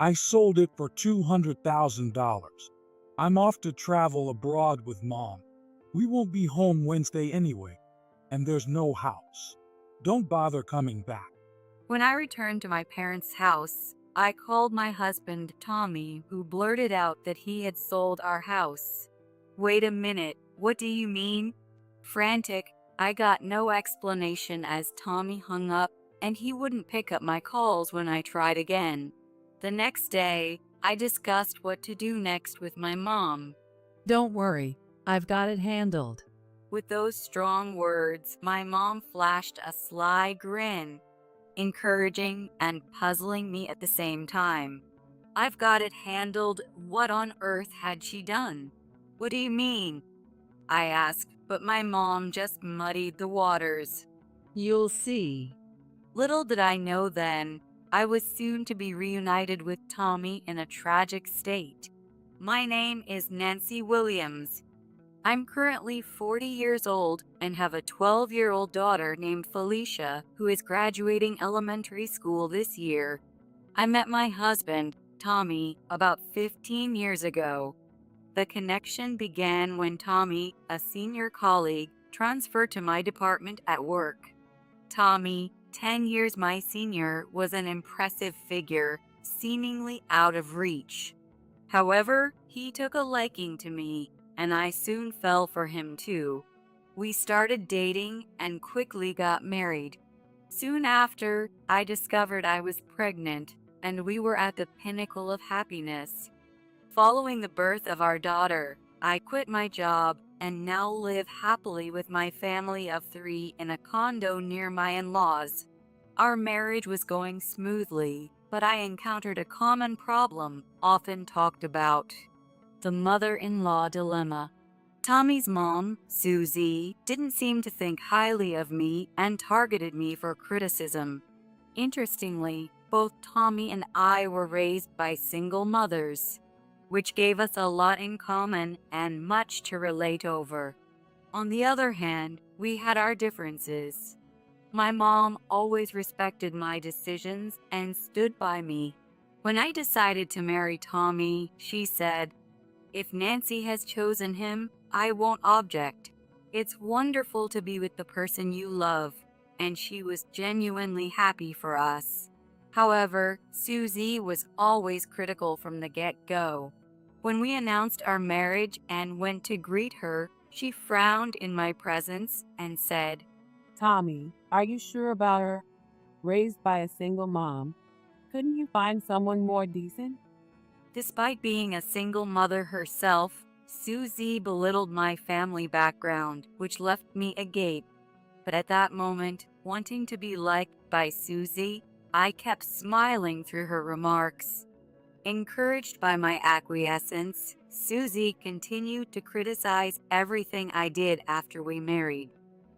I sold it for $200,000. I'm off to travel abroad with Mom. We won't be home Wednesday anyway, and there's no house. Don't bother coming back. When I returned to my parents' house, I called my husband, Tommy, who blurted out that he had sold our house. Wait a minute, what do you mean? Frantic, I got no explanation as Tommy hung up, and he wouldn't pick up my calls when I tried again. The next day, I discussed what to do next with my mom. Don't worry, I've got it handled. With those strong words, my mom flashed a sly grin, encouraging and puzzling me at the same time. I've got it handled. What on earth had she done? What do you mean? I asked, but my mom just muddied the waters. You'll see. Little did I know then, I was soon to be reunited with Tommy in a tragic state. My name is Nancy Williams. I'm currently 40 years old and have a 12-year-old daughter named Felicia who is graduating elementary school this year. I met my husband, Tommy, about 15 years ago. The connection began when Tommy, a senior colleague, transferred to my department at work. Tommy, 10 years my senior, was an impressive figure, seemingly out of reach. However, he took a liking to me, and I soon fell for him too. We started dating and quickly got married. Soon after, I discovered I was pregnant, and we were at the pinnacle of happiness. Following the birth of our daughter, I quit my job and now live happily with my family of 3 in a condo near my in-laws. Our marriage was going smoothly, but I encountered a common problem often talked about: the mother-in-law dilemma. Tommy's mom, Susie, didn't seem to think highly of me and targeted me for criticism. Interestingly, both Tommy and I were raised by single mothers, which gave us a lot in common and much to relate over. On the other hand, we had our differences. My mom always respected my decisions and stood by me. When I decided to marry Tommy, she said, "If Nancy has chosen him, I won't object. It's wonderful to be with the person you love," and she was genuinely happy for us. However, Susie was always critical from the get-go. When we announced our marriage and went to greet her, she frowned in my presence and said, Tommy, are you sure about her? Raised by a single mom. Couldn't you find someone more decent? Despite being a single mother herself, Susie belittled my family background, which left me agape. But at that moment, wanting to be liked by Susie, I kept smiling through her remarks. Encouraged by my acquiescence, Susie continued to criticize everything I did after we married.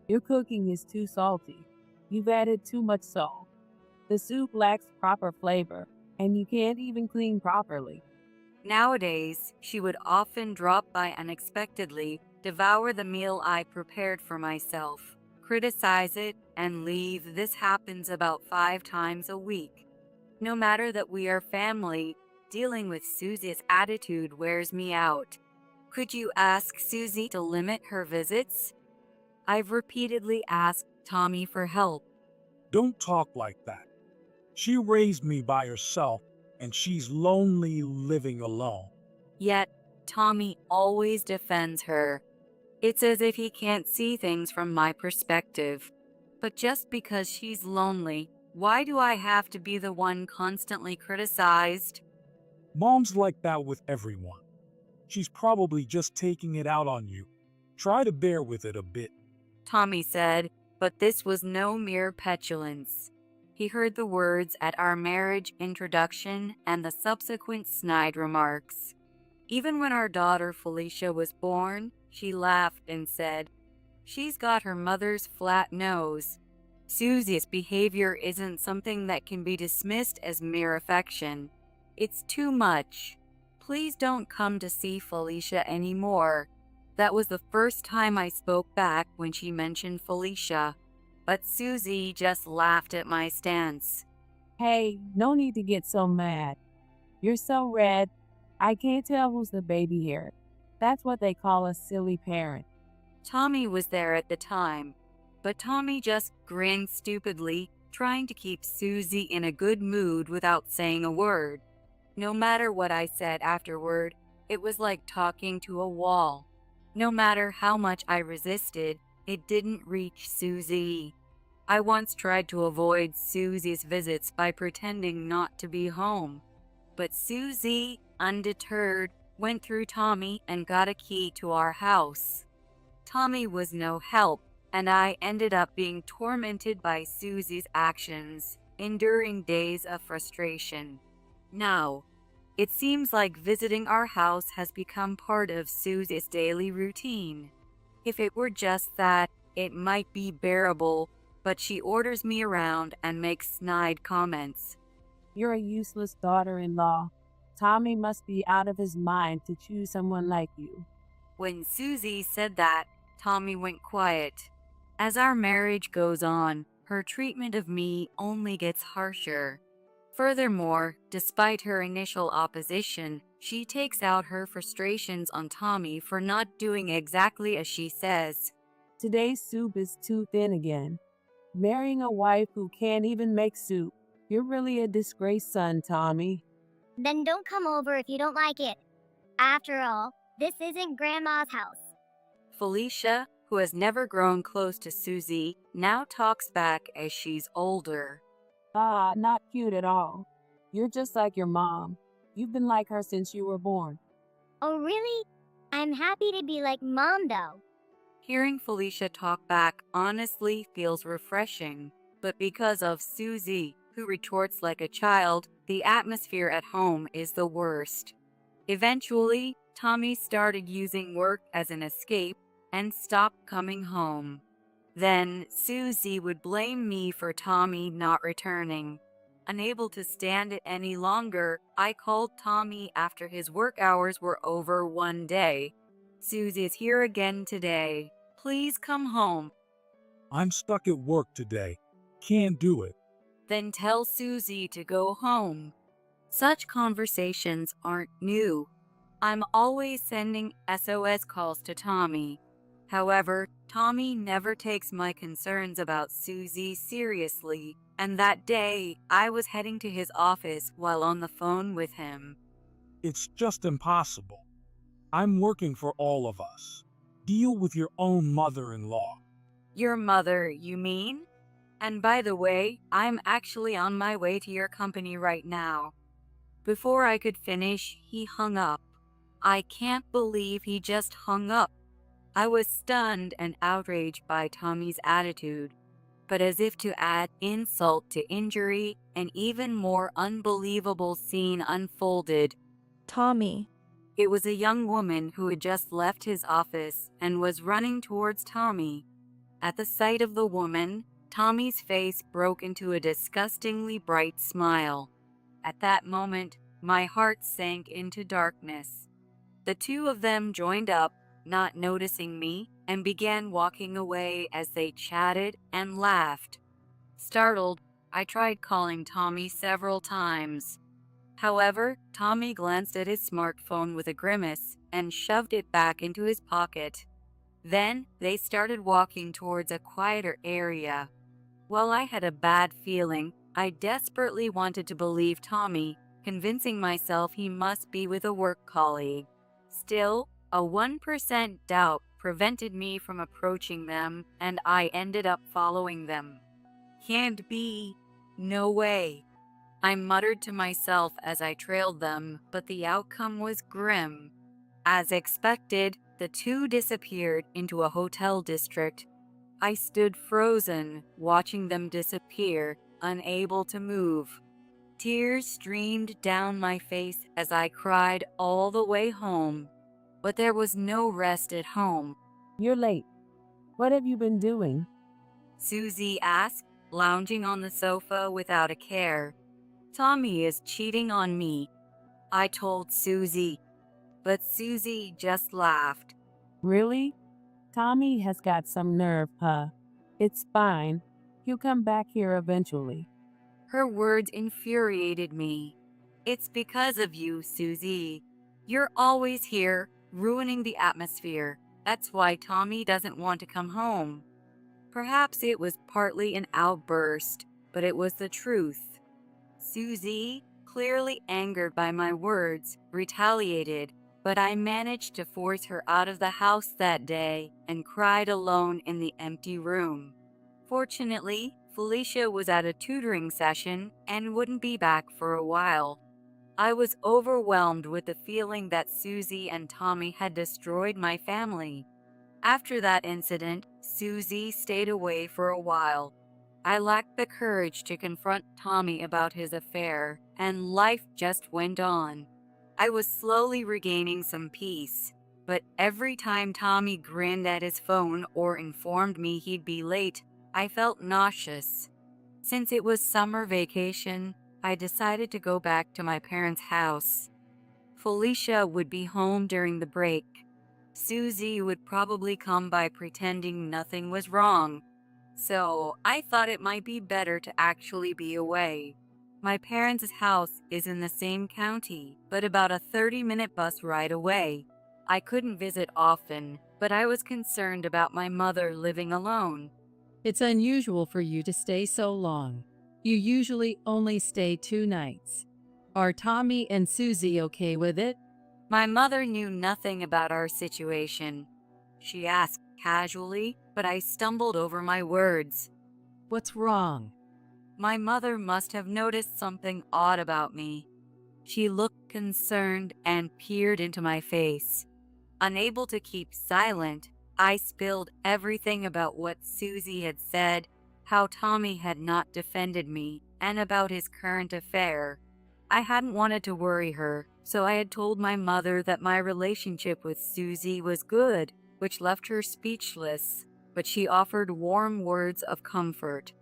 Your cooking is too salty. You've added too much salt. The soup lacks proper flavor, and you can't even clean properly. Nowadays, she would often drop by unexpectedly, devour the meal I prepared for myself, criticize it, and leave. This happens about 5 times a week. No matter that we are family, dealing with Susie's attitude wears me out. Could you ask Susie to limit her visits? I've repeatedly asked Tommy for help. Don't talk like that. She raised me by herself, and she's lonely living alone. Yet, Tommy always defends her. It's as if he can't see things from my perspective. But just because she's lonely, why do I have to be the one constantly criticized? Mom's like that with everyone. She's probably just taking it out on you. Try to bear with it a bit. Tommy said, but this was no mere petulance. He heard the words at our marriage introduction and the subsequent snide remarks. Even when our daughter Felicia was born, she laughed and said, "She's got her mother's flat nose." Susie's behavior isn't something that can be dismissed as mere affection. It's too much. Please don't come to see Felicia anymore. That was the first time I spoke back when she mentioned Felicia. But Susie just laughed at my stance. Hey, no need to get so mad. You're so red. I can't tell who's the baby here. That's what they call a silly parent. Tommy was there at the time, but Tommy just grinned stupidly, trying to keep Susie in a good mood without saying a word. No matter what I said afterward, it was like talking to a wall. No matter how much I resisted, it didn't reach Susie. I once tried to avoid Susie's visits by pretending not to be home. But Susie, undeterred, went through Tommy and got a key to our house. Tommy was no help, and I ended up being tormented by Susie's actions, enduring days of frustration. Now, it seems like visiting our house has become part of Susie's daily routine. If it were just that, it might be bearable, but she orders me around and makes snide comments. You're a useless daughter-in-law. Tommy must be out of his mind to choose someone like you. When Susie said that, Tommy went quiet. As our marriage goes on, her treatment of me only gets harsher. Furthermore, despite her initial opposition, she takes out her frustrations on Tommy for not doing exactly as she says. Today's soup is too thin again. Marrying a wife who can't even make soup. You're really a disgraced son, Tommy. Then don't come over if you don't like it. After all, this isn't Grandma's house. Felicia, who has never grown close to Susie, now talks back as she's older. Ah, not cute at all. You're just like your mom. You've been like her since you were born. Oh, really? I'm happy to be like Mom, though. Hearing Felicia talk back honestly feels refreshing, but because of Susie, who retorts like a child, the atmosphere at home is the worst. Eventually, Tommy started using work as an escape and stopped coming home. Then Susie would blame me for Tommy not returning. Unable to stand it any longer, I called Tommy after his work hours were over one day. Susie's here again today. Please come home. I'm stuck at work today. Can't do it. Then tell Susie to go home. Such conversations aren't new. I'm always sending SOS calls to Tommy. However, Tommy never takes my concerns about Susie seriously, and that day I was heading to his office while on the phone with him. It's just impossible. I'm working for all of us. Deal with your own mother-in-law. Your mother, you mean? And by the way, I'm actually on my way to your company right now. Before I could finish, he hung up. I can't believe he just hung up. I was stunned and outraged by Tommy's attitude. But as if to add insult to injury, an even more unbelievable scene unfolded. Tommy. It was a young woman who had just left his office and was running towards Tommy. At the sight of the woman, Tommy's face broke into a disgustingly bright smile. At that moment, my heart sank into darkness. The two of them joined up, not noticing me, and began walking away as they chatted and laughed. Startled, I tried calling Tommy several times. However, Tommy glanced at his smartphone with a grimace and shoved it back into his pocket. Then they started walking towards a quieter area. While I had a bad feeling, I desperately wanted to believe Tommy, convincing myself he must be with a work colleague. Still, a 1% doubt prevented me from approaching them, and I ended up following them. Can't be. No way. I muttered to myself as I trailed them, but the outcome was grim. As expected, the two disappeared into a hotel district. I stood frozen, watching them disappear, unable to move. Tears streamed down my face as I cried all the way home. But there was no rest at home. You're late. What have you been doing? Susie asked, lounging on the sofa without a care. Tommy is cheating on me, I told Susie. But Susie just laughed. Really? Tommy has got some nerve, huh? It's fine. He'll come back here eventually. Her words infuriated me. It's because of you, Susie. You're always here, ruining the atmosphere. That's why Tommy doesn't want to come home. Perhaps it was partly an outburst, but it was the truth. Susie, clearly angered by my words, retaliated, but I managed to force her out of the house that day and cried alone in the empty room. Fortunately, Felicia was at a tutoring session and wouldn't be back for a while. I was overwhelmed with the feeling that Susie and Tommy had destroyed my family. After that incident, Susie stayed away for a while. I lacked the courage to confront Tommy about his affair, and life just went on. I was slowly regaining some peace, but every time Tommy grinned at his phone or informed me he'd be late, I felt nauseous. Since it was summer vacation, I decided to go back to my parents' house. Felicia would be home during the break. Susie would probably come by pretending nothing was wrong. So I thought it might be better to actually be away. My parents' house is in the same county, but about a 30-minute bus ride away. I couldn't visit often, but I was concerned about my mother living alone. It's unusual for you to stay so long. You usually only stay 2 nights. Are Tommy and Susie okay with it? My mother knew nothing about our situation. She asked casually, but I stumbled over my words. What's wrong? My mother must have noticed something odd about me. She looked concerned and peered into my face. Unable to keep silent, I spilled everything about what Susie had said, how Tommy had not defended me, and about his current affair. I hadn't wanted to worry her, so I had told my mother that my relationship with Susie was good, which left her speechless, but she offered warm words of comfort.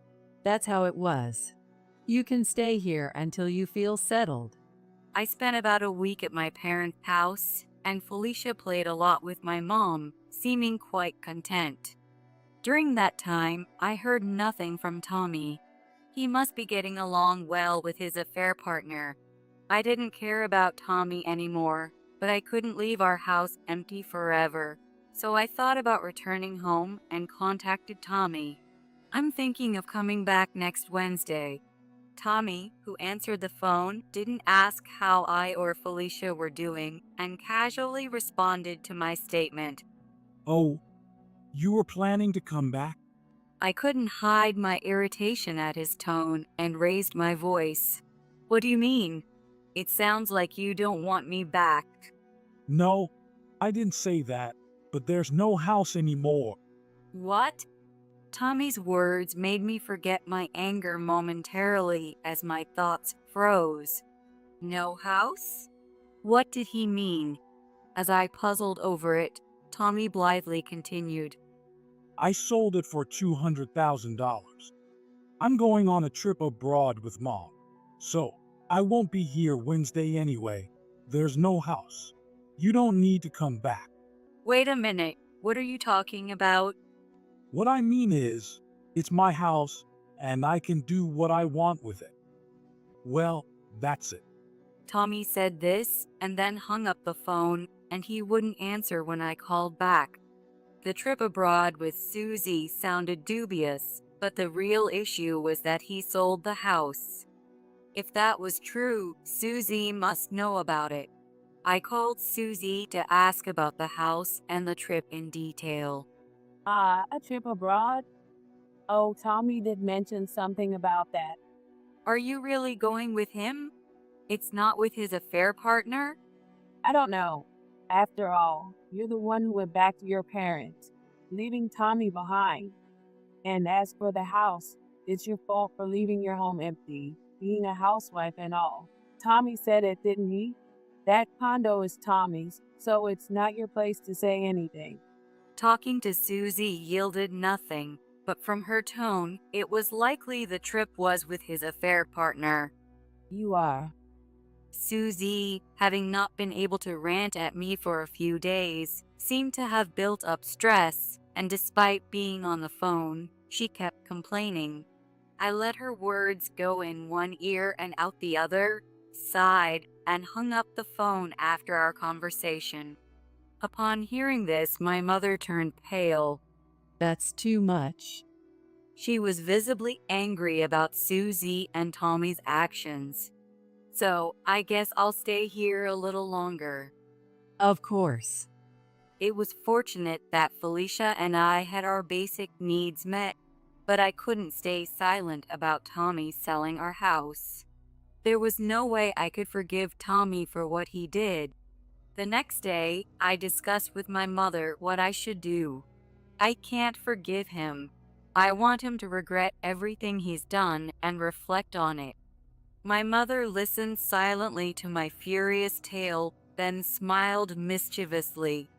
That's how it was. You can stay here until you feel settled. I spent about a week at my parents' house, and Felicia played a lot with my mom, seeming quite content. During that time, I heard nothing from Tommy. He must be getting along well with his affair partner. I didn't care about Tommy anymore, but I couldn't leave our house empty forever, so I thought about returning home and contacted Tommy. I'm thinking of coming back next Wednesday. Tommy, who answered the phone, didn't ask how I or Felicia were doing and casually responded to my statement. Oh, you were planning to come back? I couldn't hide my irritation at his tone and raised my voice. What do you mean? It sounds like you don't want me back. No, I didn't say that, but there's no house anymore. What? Tommy's words made me forget my anger momentarily as my thoughts froze. No house? What did he mean? As I puzzled over it, Tommy blithely continued. I sold it for $200,000. I'm going on a trip abroad with Mom, so I won't be here Wednesday anyway. There's no house. You don't need to come back. Wait a minute, what are you talking about? What I mean is, it's my house, and I can do what I want with it. Well, that's it. Tommy said this and then hung up the phone, and he wouldn't answer when I called back. The trip abroad with Susie sounded dubious, but the real issue was that he sold the house. If that was true, Susie must know about it. I called Susie to ask about the house and the trip in detail. A trip abroad? Oh, Tommy did mention something about that. Are you really going with him? It's not with his affair partner? I don't know. After all, you're the one who went back to your parents, leaving Tommy behind. And as for the house, it's your fault for leaving your home empty, being a housewife and all. Tommy said it, didn't he? That condo is Tommy's, so it's not your place to say anything. Talking to Susie yielded nothing, but from her tone, it was likely the trip was with his affair partner. You are. Susie, having not been able to rant at me for a few days, seemed to have built up stress, and despite being on the phone, she kept complaining. I let her words go in one ear and out the other, sighed, and hung up the phone after our conversation. Upon hearing this, my mother turned pale. That's too much. She was visibly angry about Susie and Tommy's actions. So, I guess I'll stay here a little longer. Of course. It was fortunate that Felicia and I had our basic needs met, but I couldn't stay silent about Tommy selling our house. There was no way I could forgive Tommy for what he did. The next day, I discussed with my mother what I should do. I can't forgive him. I want him to regret everything he's done and reflect on it. My mother listened silently to my furious tale, then smiled mischievously.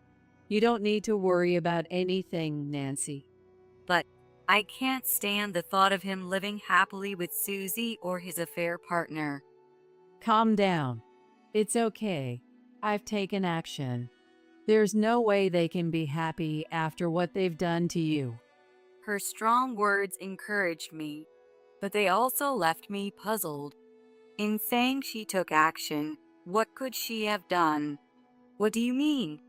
You don't need to worry about anything, Nancy. But I can't stand the thought of him living happily with Susie or his affair partner. Calm down. It's okay. I've taken action. There's no way they can be happy after what they've done to you. Her strong words encouraged me, but they also left me puzzled. In saying she took action, what could she have done? What do you mean?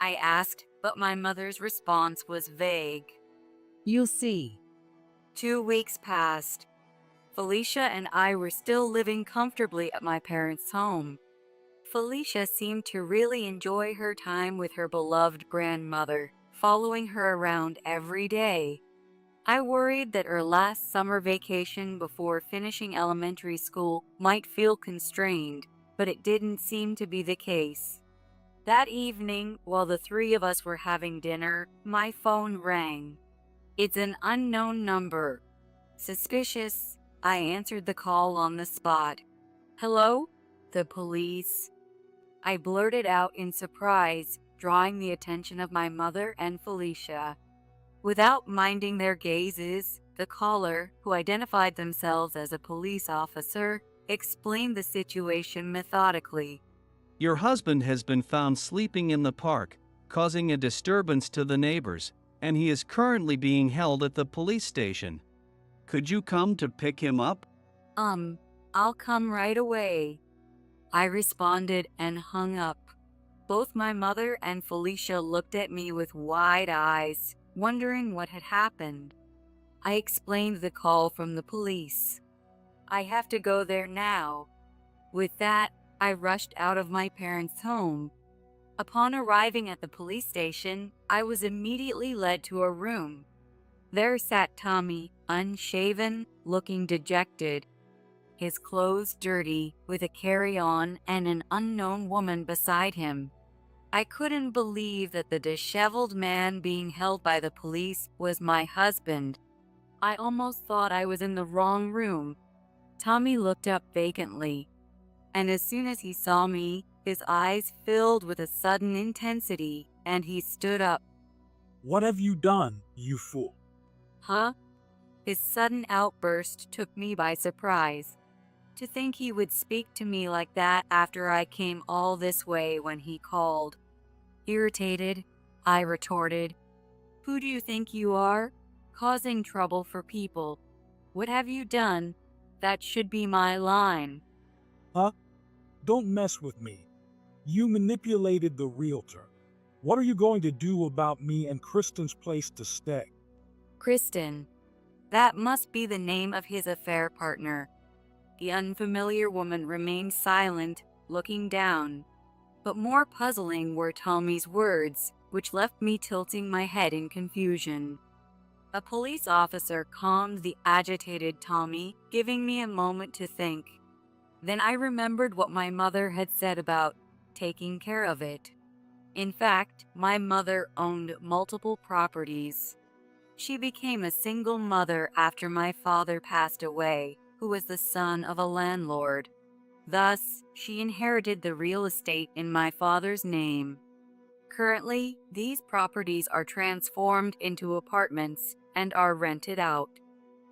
I asked, but my mother's response was vague. You'll see. 2 weeks passed. Felicia and I were still living comfortably at my parents' home. Felicia seemed to really enjoy her time with her beloved grandmother, following her around every day. I worried that her last summer vacation before finishing elementary school might feel constrained, but it didn't seem to be the case. That evening, while the three of us were having dinner, my phone rang. It's an unknown number. Suspicious, I answered the call on the spot. Hello? The police. I blurted out in surprise, drawing the attention of my mother and Felicia. Without minding their gazes, the caller, who identified themselves as a police officer, explained the situation methodically. Your husband has been found sleeping in the park, causing a disturbance to the neighbors, and he is currently being held at the police station. Could you come to pick him up? I'll come right away. I responded and hung up. Both my mother and Felicia looked at me with wide eyes, wondering what had happened. I explained the call from the police. I have to go there now. With that, I rushed out of my parents' home. Upon arriving at the police station, I was immediately led to a room. There sat Tommy, unshaven, looking dejected, his clothes dirty, with a carry-on and an unknown woman beside him. I couldn't believe that the disheveled man being held by the police was my husband. I almost thought I was in the wrong room. Tommy looked up vacantly, and as soon as he saw me, his eyes filled with a sudden intensity, and he stood up. What have you done, you fool? Huh? His sudden outburst took me by surprise. To think he would speak to me like that after I came all this way when he called. Irritated, I retorted, "Who do you think you are? Causing trouble for people. What have you done? That should be my line." Huh? Don't mess with me. You manipulated the realtor. What are you going to do about me and Kristen's place to stay? Kristen. That must be the name of his affair partner. The unfamiliar woman remained silent, looking down. But more puzzling were Tommy's words, which left me tilting my head in confusion. A police officer calmed the agitated Tommy, giving me a moment to think. Then I remembered what my mother had said about taking care of it. In fact, my mother owned multiple properties. She became a single mother after my father passed away, who was the son of a landlord. Thus, she inherited the real estate in my father's name. Currently, these properties are transformed into apartments and are rented out.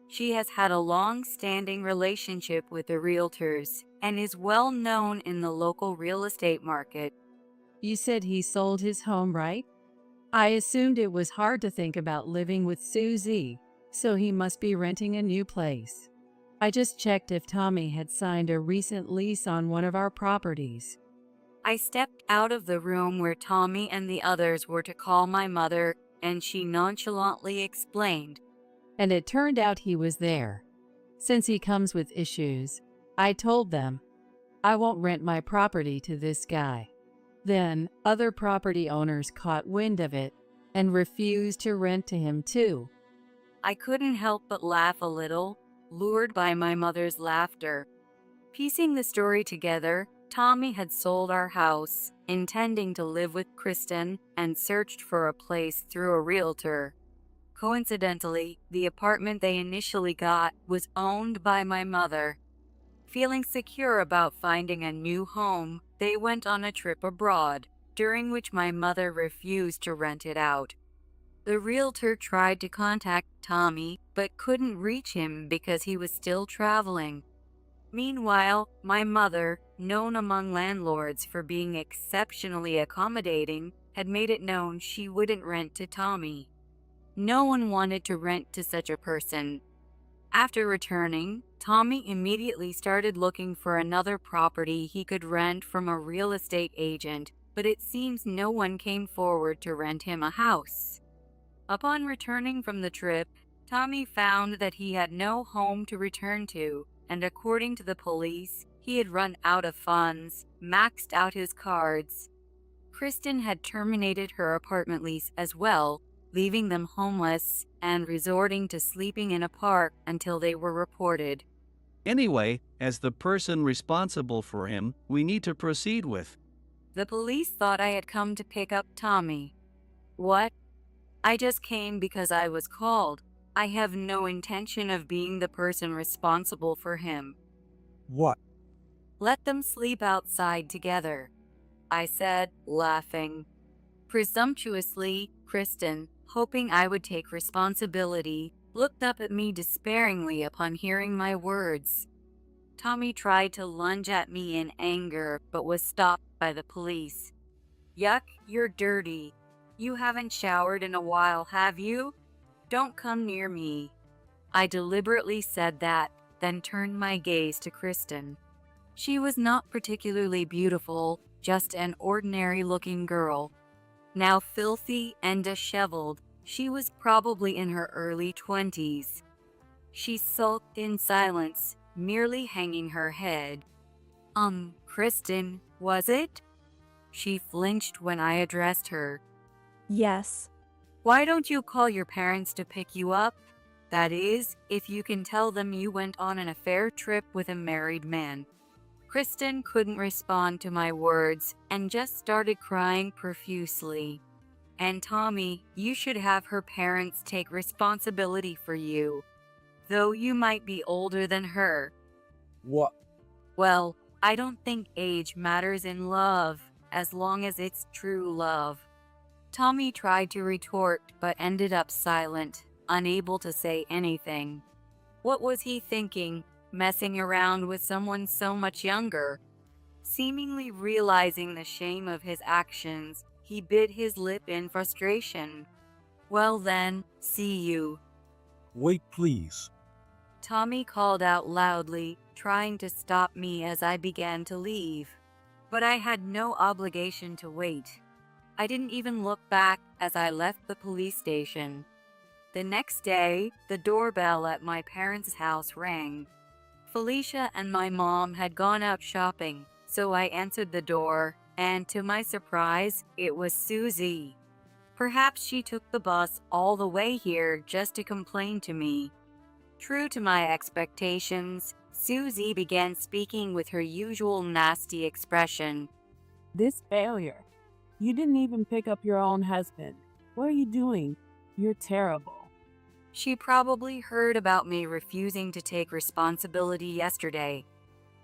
She has had a long-standing relationship with the realtors and is well known in the local real estate market. You said he sold his home, right? I assumed it was hard to think about living with Susie, so he must be renting a new place. I just checked if Tommy had signed a recent lease on one of our properties. I stepped out of the room where Tommy and the others were to call my mother, and she nonchalantly explained. And it turned out he was there. Since he comes with issues, I told them, I won't rent my property to this guy. Then, other property owners caught wind of it and refused to rent to him too. I couldn't help but laugh a little, lured by my mother's laughter. Piecing the story together, Tommy had sold our house, intending to live with Kristen, and searched for a place through a realtor. Coincidentally, the apartment they initially got was owned by my mother. Feeling secure about finding a new home, they went on a trip abroad, during which my mother refused to rent it out. The realtor tried to contact Tommy, but couldn't reach him because he was still traveling. Meanwhile, my mother, known among landlords for being exceptionally accommodating, had made it known she wouldn't rent to Tommy. No one wanted to rent to such a person. After returning, Tommy immediately started looking for another property he could rent from a real estate agent, but it seems no one came forward to rent him a house. Upon returning from the trip, Tommy found that he had no home to return to, and according to the police, he had run out of funds, maxed out his cards. Kristen had terminated her apartment lease as well, leaving them homeless and resorting to sleeping in a park until they were reported. Anyway, as the person responsible for him, we need to proceed with. The police thought I had come to pick up Tommy. What? I just came because I was called. I have no intention of being the person responsible for him. What? Let them sleep outside together, I said, laughing. Presumptuously, Kristen, hoping I would take responsibility, looked up at me despairingly upon hearing my words. Tommy tried to lunge at me in anger, but was stopped by the police. Yuck, you're dirty. You haven't showered in a while, have you? Don't come near me. I deliberately said that, then turned my gaze to Kristen. She was not particularly beautiful, just an ordinary-looking girl. Now filthy and disheveled, she was probably in her early 20s. She sulked in silence, merely hanging her head. Kristen, was it? She flinched when I addressed her. Yes. Why don't you call your parents to pick you up? That is, if you can tell them you went on an affair trip with a married man. Kristen couldn't respond to my words and just started crying profusely. And Tommy, you should have her parents take responsibility for you, though you might be older than her. What? Well, I don't think age matters in love, as long as it's true love. Tommy tried to retort, but ended up silent, unable to say anything. What was he thinking, messing around with someone so much younger? Seemingly realizing the shame of his actions, he bit his lip in frustration. Well then, see you. Wait, please. Tommy called out loudly, trying to stop me as I began to leave. But I had no obligation to wait. I didn't even look back as I left the police station. The next day, the doorbell at my parents' house rang. Felicia and my mom had gone out shopping, so I answered the door, and to my surprise, it was Susie. Perhaps she took the bus all the way here just to complain to me. True to my expectations, Susie began speaking with her usual nasty expression. This failure. You didn't even pick up your own husband. What are you doing? You're terrible. She probably heard about me refusing to take responsibility yesterday.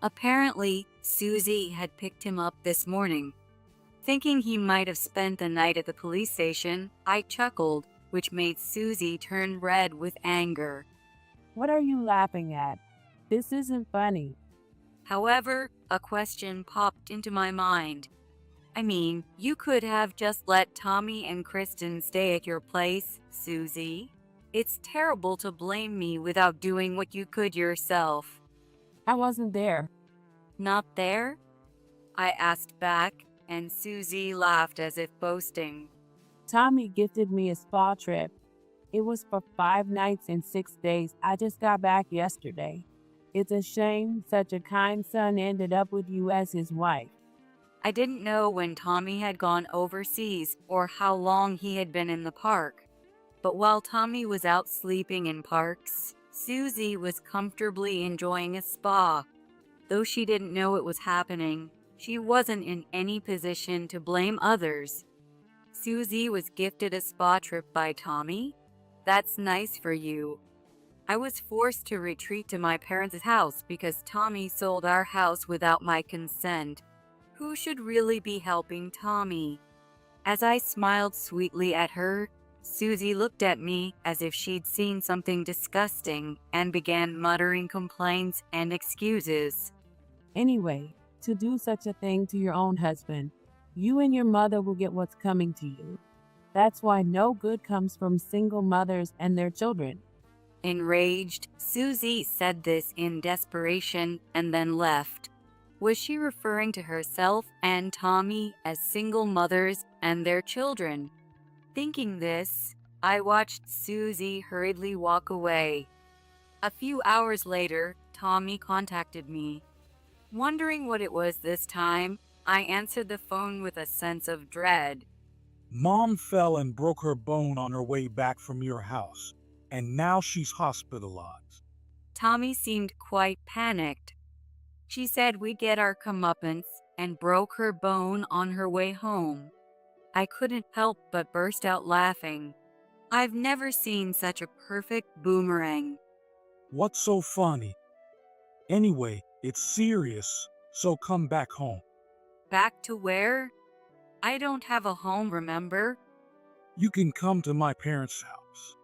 Apparently, Susie had picked him up this morning. Thinking he might have spent the night at the police station, I chuckled, which made Susie turn red with anger. What are you laughing at? This isn't funny. However, a question popped into my mind. I mean, you could have just let Tommy and Kristen stay at your place, Susie. It's terrible to blame me without doing what you could yourself. I wasn't there. Not there? I asked back, and Susie laughed as if boasting. Tommy gifted me a spa trip. It was for 5 nights and 6 days. I just got back yesterday. It's a shame such a kind son ended up with you as his wife. I didn't know when Tommy had gone overseas or how long he had been in the park. But while Tommy was out sleeping in parks, Susie was comfortably enjoying a spa. Though she didn't know it was happening, she wasn't in any position to blame others. Susie was gifted a spa trip by Tommy? That's nice for you. I was forced to retreat to my parents' house because Tommy sold our house without my consent. Who should really be helping Tommy? As I smiled sweetly at her, Susie looked at me as if she'd seen something disgusting and began muttering complaints and excuses. Anyway, to do such a thing to your own husband, you and your mother will get what's coming to you. That's why no good comes from single mothers and their children. Enraged, Susie said this in desperation and then left. Was she referring to herself and Tommy as single mothers and their children? Thinking this, I watched Susie hurriedly walk away. A few hours later, Tommy contacted me. Wondering what it was this time, I answered the phone with a sense of dread. Mom fell and broke her bone on her way back from your house, and now she's hospitalized. Tommy seemed quite panicked. She said we'd get our comeuppance and broke her bone on her way home. I couldn't help but burst out laughing. I've never seen such a perfect boomerang. What's so funny? Anyway, it's serious, so come back home. Back to where? I don't have a home, remember? You can come to my parents' house.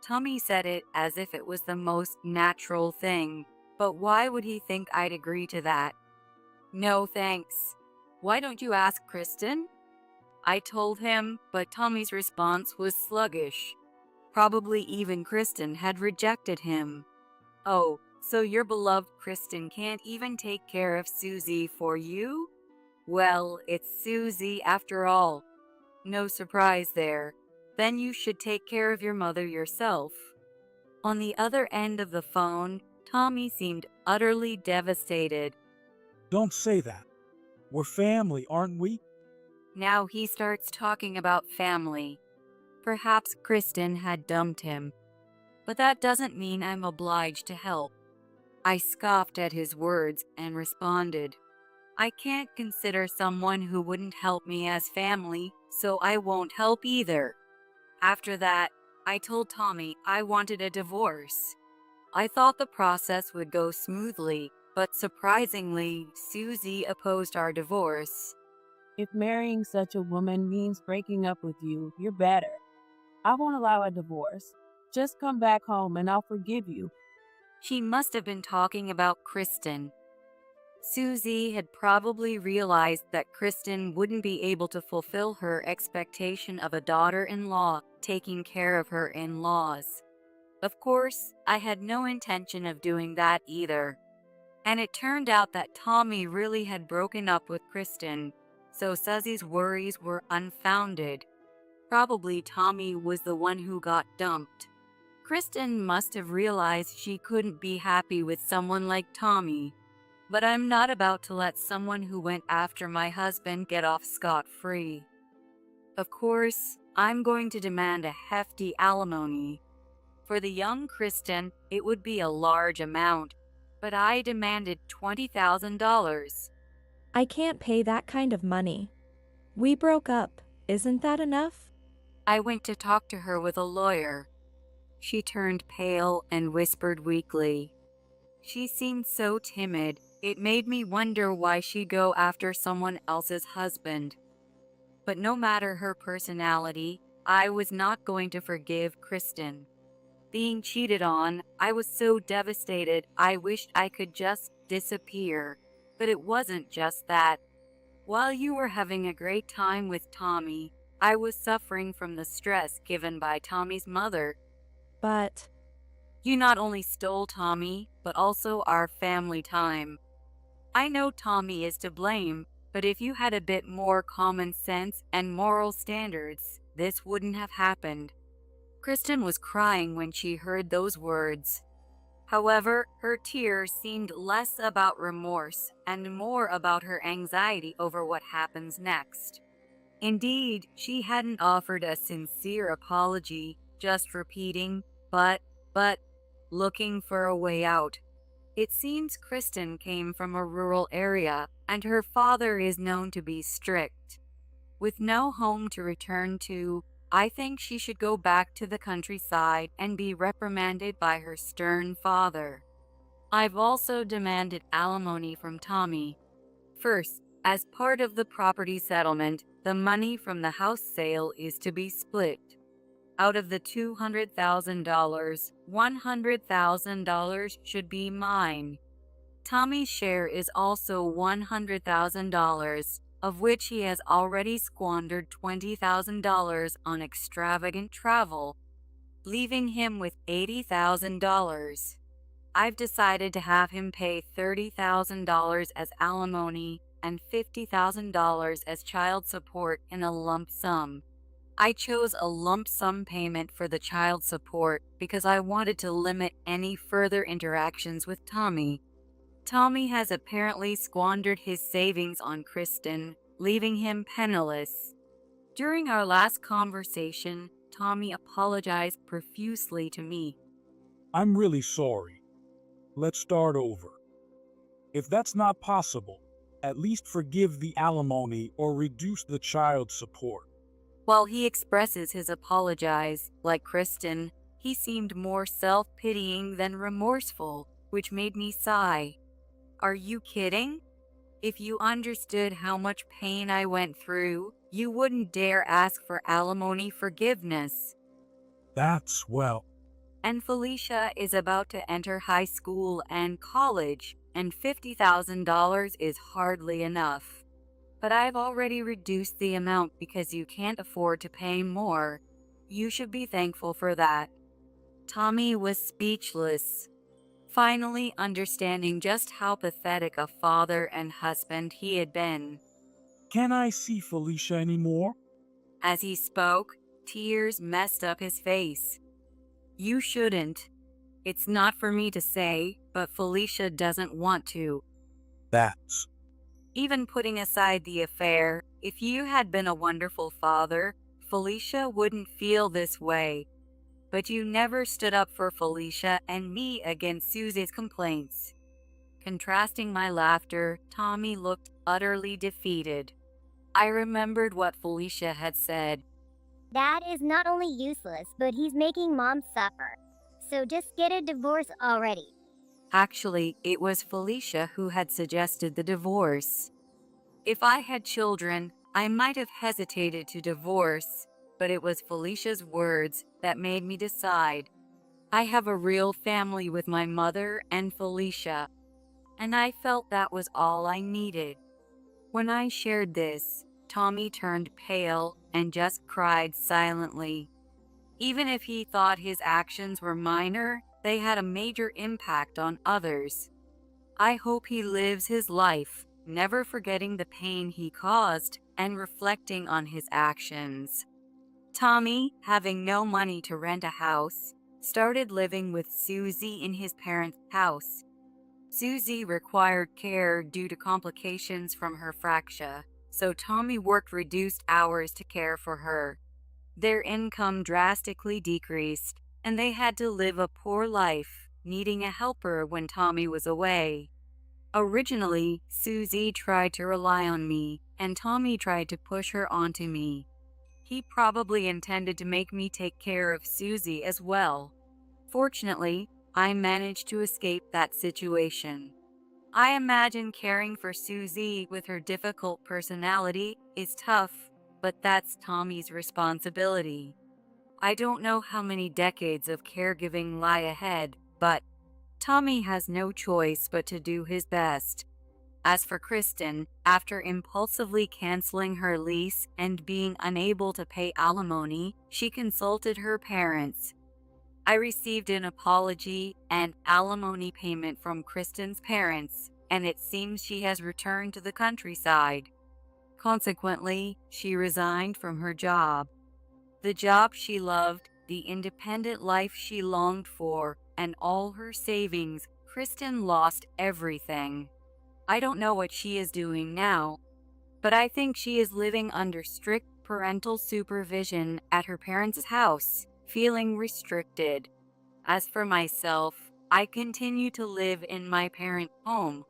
Tommy said it as if it was the most natural thing, but why would he think I'd agree to that? No thanks. Why don't you ask Kristen? I told him, but Tommy's response was sluggish. Probably even Kristen had rejected him. Oh, so your beloved Kristen can't even take care of Susie for you? Well, it's Susie after all. No surprise there. Then you should take care of your mother yourself. On the other end of the phone, Tommy seemed utterly devastated. Don't say that. We're family, aren't we? Now he starts talking about family. Perhaps Kristen had dumped him. But that doesn't mean I'm obliged to help. I scoffed at his words and responded, I can't consider someone who wouldn't help me as family, so I won't help either. After that, I told Tommy I wanted a divorce. I thought the process would go smoothly, but surprisingly, Susie opposed our divorce. If marrying such a woman means breaking up with you, you're better. I won't allow a divorce. Just come back home and I'll forgive you. She must have been talking about Kristen. Susie had probably realized that Kristen wouldn't be able to fulfill her expectation of a daughter-in-law taking care of her in-laws. Of course, I had no intention of doing that either. And it turned out that Tommy really had broken up with Kristen, so Susie's worries were unfounded. Probably Tommy was the one who got dumped. Kristen must have realized she couldn't be happy with someone like Tommy. But I'm not about to let someone who went after my husband get off scot-free. Of course, I'm going to demand a hefty alimony. For the young Kristen, it would be a large amount, but I demanded $20,000. I can't pay that kind of money. We broke up. Isn't that enough? I went to talk to her with a lawyer. She turned pale and whispered weakly. She seemed so timid, it made me wonder why she'd go after someone else's husband. But no matter her personality, I was not going to forgive Kristen. Being cheated on, I was so devastated I wished I could just disappear. But it wasn't just that. While you were having a great time with Tommy, I was suffering from the stress given by Tommy's mother. But You not only stole Tommy, but also our family time. I know Tommy is to blame, but if you had a bit more common sense and moral standards, this wouldn't have happened. Kristen was crying when she heard those words. However, her tears seemed less about remorse and more about her anxiety over what happens next. Indeed, she hadn't offered a sincere apology, just repeating, but, looking for a way out. It seems Kristen came from a rural area, and her father is known to be strict. With no home to return to, I think she should go back to the countryside and be reprimanded by her stern father. I've also demanded alimony from Tommy. First, as part of the property settlement, the money from the house sale is to be split. Out of the $200,000, $100,000 should be mine. Tommy's share is also $100,000, of which he has already squandered $20,000 on extravagant travel, leaving him with $80,000. I've decided to have him pay $30,000 as alimony and $50,000 as child support in a lump sum. I chose a lump sum payment for the child support because I wanted to limit any further interactions with Tommy. Tommy has apparently squandered his savings on Kristen, leaving him penniless. During our last conversation, Tommy apologized profusely to me. I'm really sorry. Let's start over. If that's not possible, at least forgive the alimony or reduce the child support. While he expresses his apologies, like Kristen, he seemed more self-pitying than remorseful, which made me sigh. Are you kidding? If you understood how much pain I went through, you wouldn't dare ask for alimony forgiveness. That's well. And Felicia is about to enter high school and college, and $50,000 is hardly enough. But I've already reduced the amount because you can't afford to pay more. You should be thankful for that. Tommy was speechless, finally understanding just how pathetic a father and husband he had been. Can I see Felicia anymore? As he spoke, tears messed up his face. You shouldn't. It's not for me to say, but Felicia doesn't want to. That's... Even putting aside the affair, if you had been a wonderful father, Felicia wouldn't feel this way. But you never stood up for Felicia and me against Susie's complaints. Contrasting my laughter, Tommy looked utterly defeated. I remembered what Felicia had said. Dad is not only useless, but he's making Mom suffer. So just get a divorce already. Actually, it was Felicia who had suggested the divorce. If I had children, I might have hesitated to divorce, but it was Felicia's words that made me decide. I have a real family with my mother and Felicia, and I felt that was all I needed. When I shared this, Tommy turned pale and just cried silently. Even if he thought his actions were minor, they had a major impact on others. I hope he lives his life, never forgetting the pain he caused and reflecting on his actions. Tommy, having no money to rent a house, started living with Susie in his parents' house. Susie required care due to complications from her fracture, so Tommy worked reduced hours to care for her. Their income drastically decreased, and they had to live a poor life, needing a helper when Tommy was away. Originally, Susie tried to rely on me, and Tommy tried to push her onto me. He probably intended to make me take care of Susie as well. Fortunately, I managed to escape that situation. I imagine caring for Susie with her difficult personality is tough, but that's Tommy's responsibility. I don't know how many decades of caregiving lie ahead, but Tommy has no choice but to do his best. As for Kristen, after impulsively canceling her lease and being unable to pay alimony, she consulted her parents. I received an apology and alimony payment from Kristen's parents, and it seems she has returned to the countryside. Consequently, she resigned from her job. The job she loved, the independent life she longed for, and all her savings. Kristen lost everything. I don't know what she is doing now, but I think she is living under strict parental supervision at her parents' house, feeling restricted. As for myself, I continue to live in my parents' home.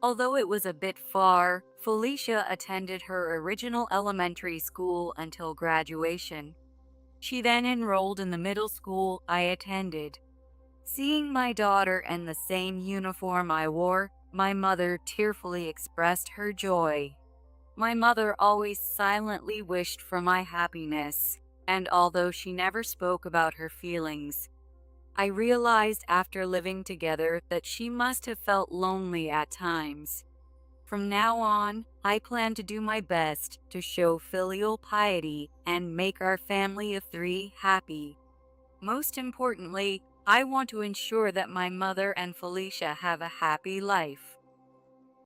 Although it was a bit far, Felicia attended her original elementary school until graduation. She then enrolled in the middle school I attended. Seeing my daughter in the same uniform I wore, my mother tearfully expressed her joy. My mother always silently wished for my happiness, and although she never spoke about her feelings, I realized after living together that she must have felt lonely at times. From now on, I plan to do my best to show filial piety and make our family of 3 happy. Most importantly, I want to ensure that my mother and Felicia have a happy life.